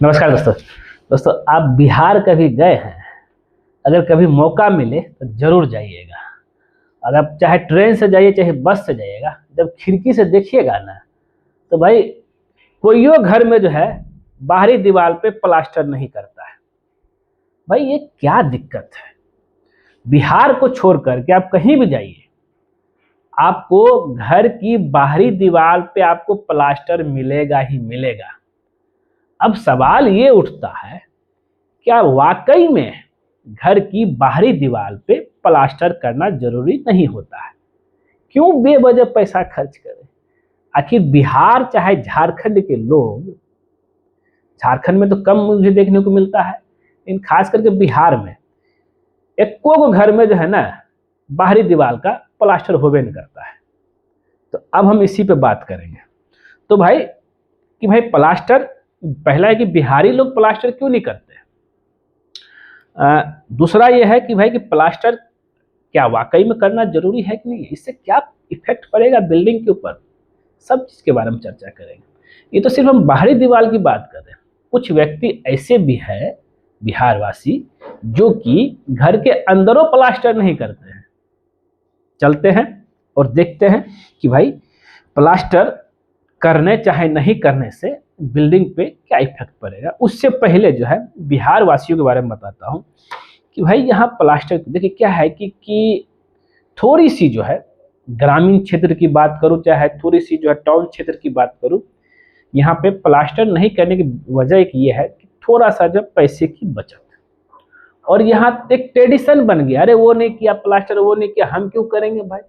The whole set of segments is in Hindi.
नमस्कार दोस्तों। आप बिहार कभी गए हैं? अगर कभी मौका मिले तो जरूर जाइएगा। अगर आप चाहे ट्रेन से जाइए चाहे बस से जाइएगा, जब खिड़की से देखिएगा ना तो भाई कोइयो घर में जो है बाहरी दीवार पे प्लास्टर नहीं करता है। भाई ये क्या दिक्कत है? बिहार को छोड़ करके आप कहीं भी जाइए, आपको घर की बाहरी दीवार पे आपको प्लास्टर मिलेगा ही मिलेगा। अब सवाल ये उठता है, क्या वाकई में घर की बाहरी दीवार पे प्लास्टर करना जरूरी नहीं होता है? क्यों बेवजह पैसा खर्च करें? आखिर बिहार चाहे झारखंड के लोग, झारखंड में तो कम मुझे देखने को मिलता है, लेकिन खास करके बिहार में एको को घर में जो है ना बाहरी दीवार का प्लास्टर होवे नहीं करता है। तो अब हम इसी पे बात करेंगे। तो भाई प्लास्टर, पहला है कि बिहारी लोग प्लास्टर क्यों नहीं करते। दूसरा ये है कि भाई कि प्लास्टर क्या वाकई में करना जरूरी है कि नहीं, इससे क्या इफेक्ट पड़ेगा बिल्डिंग के ऊपर, सब चीज के बारे में चर्चा करेंगे। ये तो सिर्फ हम बाहरी दीवार की बात कर रहे हैं, कुछ व्यक्ति ऐसे भी है बिहार वासी जो कि घर के अंदरों प्लास्टर नहीं करते हैं। चलते हैं और देखते हैं कि भाई प्लास्टर करने चाहे नहीं करने से बिल्डिंग पे क्या इफेक्ट पड़ेगा। उससे पहले जो है बिहार वासियों के बारे में बताता हूँ कि भाई यहाँ प्लास्टर देखिए क्या है कि थोड़ी सी जो है ग्रामीण क्षेत्र की बात करूँ चाहे थोड़ी सी जो है टाउन क्षेत्र की बात करूँ, यहाँ पे प्लास्टर नहीं करने की वजह एक ये है कि थोड़ा सा जो पैसे की बचत, और यहाँ एक ट्रेडिशन बन गया, अरे वो नहीं किया प्लास्टर, वो नहीं किया, हम क्यों करेंगे भाई।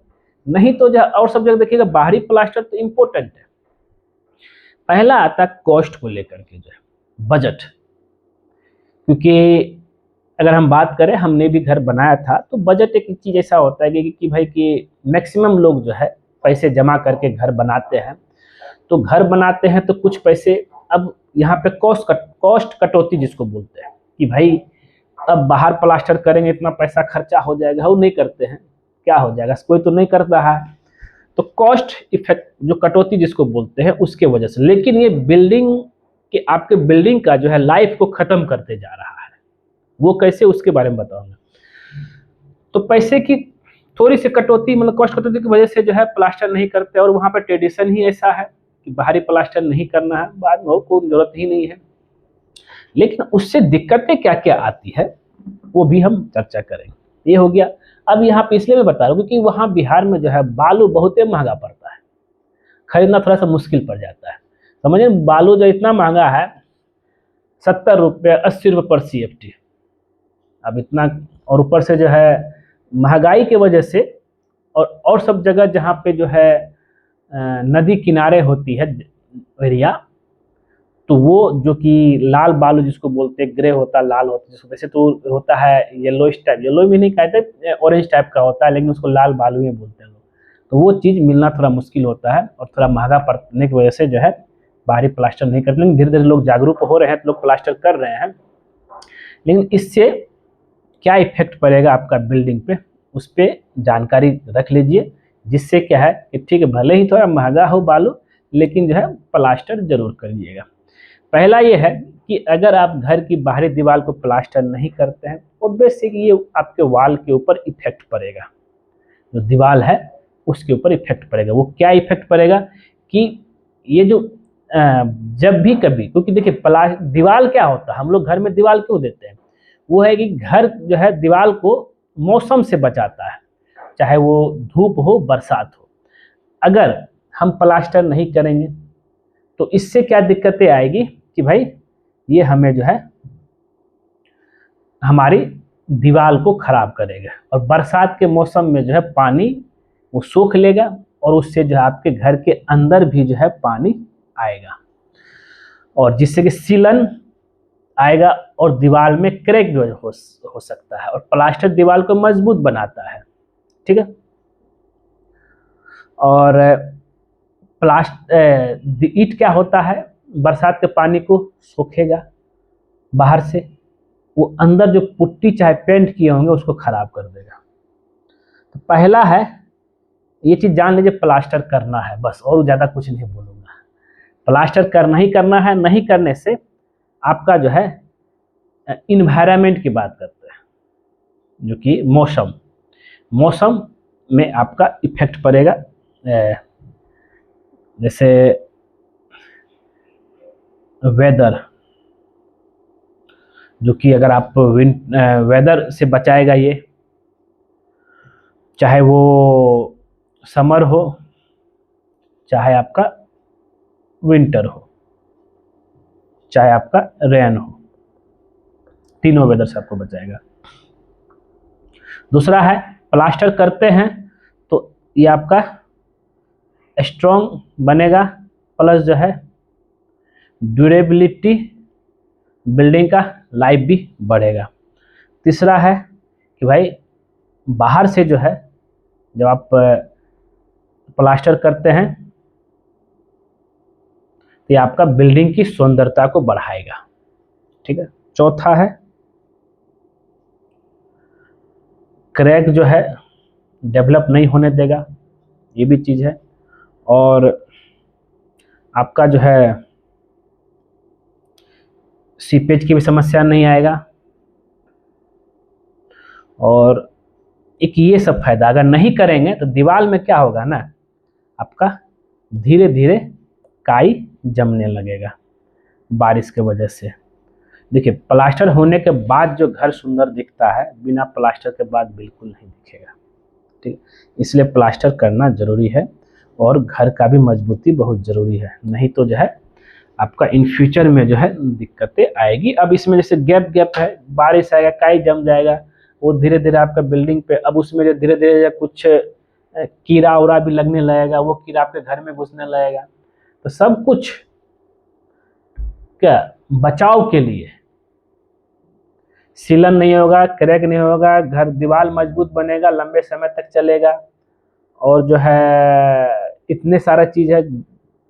नहीं तो जो और सब जगह देखिएगा बाहरी प्लास्टर तो इम्पोर्टेंट है। पहला आता कॉस्ट को लेकर के जो है बजट, क्योंकि अगर हम बात करें हमने भी घर बनाया था तो बजट एक चीज ऐसा होता है कि भाई कि मैक्सिमम लोग जो है पैसे जमा करके घर बनाते हैं। तो घर बनाते हैं तो कुछ पैसे, अब यहाँ पे कॉस्ट कटौती जिसको बोलते हैं कि भाई अब बाहर प्लास्टर करेंगे इतना पैसा खर्चा हो जाएगा, वो नहीं करते हैं, क्या हो जाएगा, कोई तो नहीं कर रहा है। तो कॉस्ट इफेक्ट जो कटौती जिसको बोलते हैं उसके वजह से, लेकिन ये बिल्डिंग के आपके बिल्डिंग का जो है लाइफ को खत्म करते जा रहा है। वो कैसे, उसके बारे में बताऊंगा। तो पैसे की थोड़ी सी कटौती, मतलब कॉस्ट कटौती की वजह से जो है प्लास्टर नहीं करते, और वहां पर ट्रेडिशन ही ऐसा है कि बाहरी प्लास्टर नहीं करना है, बाद में कोई जरूरत ही नहीं है। लेकिन उससे दिक्कतें क्या क्या आती है वो भी हम चर्चा करेंगे। ये हो गया। अब यहाँ पे इसलिए मैं बता रहा हूँ क्योंकि वहाँ बिहार में जो है बालू बहुत ही महंगा पड़ता है, खरीदना थोड़ा सा मुश्किल पड़ जाता है। समझिए बालू जो इतना महंगा है, 70 रुपये 80 रुपये पर CFT। अब इतना, और ऊपर से जो है महंगाई के वजह से, और सब जगह जहाँ पे जो है नदी किनारे होती है एरिया, तो वो जो कि लाल बालू जिसको बोलते हैं, ग्रे होता है लाल होता है, जिसको वैसे तो होता है येलो टाइप, येलो भी नहीं कहते, ऑरेंज टाइप का होता है, लेकिन उसको लाल बालू ही बोलते हैं लोग। तो वो चीज़ मिलना थोड़ा मुश्किल होता है और थोड़ा महंगा पड़ने की वजह से जो है बाहरी प्लास्टर नहीं करते। लेकिन धीरे धीरे लोग जागरूक हो रहे हैं तो लोग प्लास्टर कर रहे हैं। लेकिन इससे क्या इफेक्ट पड़ेगा आपका बिल्डिंग पे, उस पर जानकारी रख लीजिए, जिससे क्या है कि ठीक है भले ही थोड़ा महंगा हो बालू, लेकिन जो है प्लास्टर जरूर करिएगा। पहला ये है कि अगर आप घर की बाहरी दीवार को प्लास्टर नहीं करते हैं, ऑब्वियसली कि ये आपके वॉल के ऊपर इफेक्ट पड़ेगा, जो दीवार है उसके ऊपर इफेक्ट पड़ेगा। वो क्या इफेक्ट पड़ेगा कि ये जो जब भी कभी, क्योंकि देखिए दीवार क्या होता है, हम लोग घर में दीवार क्यों देते हैं, वो है कि घर जो है दीवार को मौसम से बचाता है, चाहे वो धूप हो बरसात हो। अगर हम प्लास्टर नहीं करेंगे तो इससे क्या दिक्कतें आएगी कि भाई ये हमें जो है हमारी दीवार को खराब करेगा, और बरसात के मौसम में जो है पानी वो सोख लेगा, और उससे जो है आपके घर के अंदर भी जो है पानी आएगा, और जिससे कि सीलन आएगा और दीवार में क्रैक जो हो सकता है, और प्लास्टर दीवार को मजबूत बनाता है। ठीक है। और ईंट क्या होता है, बरसात के पानी को सोखेगा बाहर से, वो अंदर जो पुट्टी चाहे पेंट किए होंगे उसको खराब कर देगा। तो पहला है ये चीज जान लीजिए, प्लास्टर करना है बस, और ज्यादा कुछ नहीं बोलूंगा। प्लास्टर करना ही करना है, नहीं करने से आपका जो है इन्वायरमेंट की बात करते हैं, जो कि मौसम, मौसम में आपका इफेक्ट पड़ेगा। जैसे वेदर, जो कि अगर आप वेदर से बचाएगा ये, चाहे वो समर हो चाहे आपका विंटर हो चाहे आपका रेन हो, तीनों वेदर से आपको बचाएगा। दूसरा है प्लास्टर करते हैं तो ये आपका स्ट्रॉन्ग बनेगा, प्लस जो है ड्यूरेबिलिटी, बिल्डिंग का लाइफ भी बढ़ेगा। तीसरा है कि भाई बाहर से जो है जब आप प्लास्टर करते हैं तो ये आपका बिल्डिंग की सुंदरता को बढ़ाएगा। ठीक है। चौथा है क्रैक जो है डेवलप नहीं होने देगा, ये भी चीज़ है। और आपका जो है सीपेज की भी समस्या नहीं आएगा। और एक ये सब फायदा, अगर नहीं करेंगे तो दीवार में क्या होगा ना, आपका धीरे धीरे काई जमने लगेगा बारिश के वजह से। देखिए प्लास्टर होने के बाद जो घर सुंदर दिखता है, बिना प्लास्टर के बाद बिल्कुल नहीं दिखेगा। ठीक, इसलिए प्लास्टर करना जरूरी है और घर का भी मजबूती बहुत ज़रूरी है, नहीं तो जो है आपका इन फ्यूचर में जो है दिक्कतें आएगी। अब इसमें जैसे गैप है, बारिश आएगा काई जम जाएगा, वो धीरे धीरे आपका बिल्डिंग पे, अब उसमें जो धीरे धीरे कुछ कीड़ा उड़ा भी लगने लगेगा, वो कीड़ा आपके घर में घुसने लगेगा। तो सब कुछ क्या बचाव के लिए, सीलन नहीं होगा, क्रैक नहीं होगा, घर दीवार मजबूत बनेगा, लंबे समय तक चलेगा। और जो है इतने सारा चीज़ है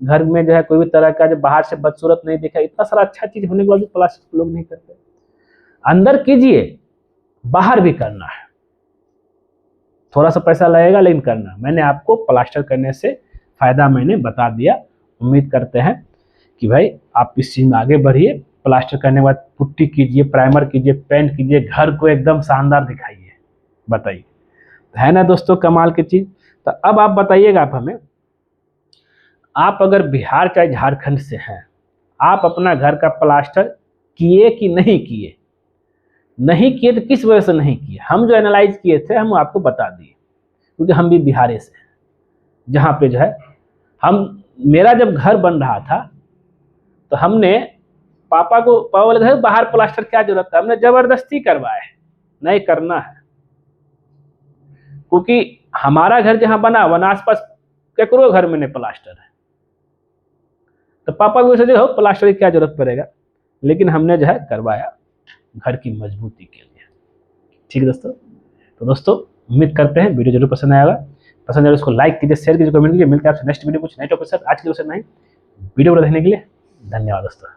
घर में, जो है कोई भी तरह का जो बाहर से बदसूरत नहीं दिखा, इतना सारा अच्छा चीज़ होने के बाद भी प्लास्टिक लोग नहीं करते। अंदर कीजिए, बाहर भी करना है, थोड़ा सा पैसा लगेगा लेकिन करना। मैंने आपको प्लास्टर करने से फ़ायदा मैंने बता दिया। उम्मीद करते हैं कि भाई आप इस चीज़ में आगे बढ़िए। प्लास्टर करने के बाद पुट्टी कीजिए, प्राइमर कीजिए, पेंट कीजिए, घर को एकदम शानदार दिखाइए। बताइए, है ना दोस्तों कमाल की चीज़। तो अब आप बताइएगा आप हमें, आप अगर बिहार चाहे झारखंड से हैं, आप अपना घर का प्लास्टर किए कि नहीं किए? नहीं किए तो किस वजह से नहीं किए? हम जो एनालाइज किए थे हम आपको बता दिए, क्योंकि हम भी बिहार से हैं, जहाँ पे जो है मेरा जब घर बन रहा था तो हमने पापा बोले थे बाहर प्लास्टर क्या जरूरत है, हमने जबरदस्ती करवाया है, नहीं करना है। क्योंकि हमारा घर जहाँ बना वहाँ आसपास केकरो घर में नहीं प्लास्टर है, तो पापा को सोचे हो प्लास्टर की क्या जरूरत पड़ेगा, लेकिन हमने जो है करवाया घर की मजबूती के लिए। ठीक है दोस्तों। तो दोस्तों उम्मीद करते हैं वीडियो जरूर पसंद आएगा। पसंद आए उसको लाइक कीजिए, शेयर कीजिए, कमेंट कीजिए। मिलते हैं आपसे नेक्स्ट वीडियो कुछ नए टॉपिक के साथ। आज के लिए नहीं, वीडियो को देखने के लिए धन्यवाद दोस्तों।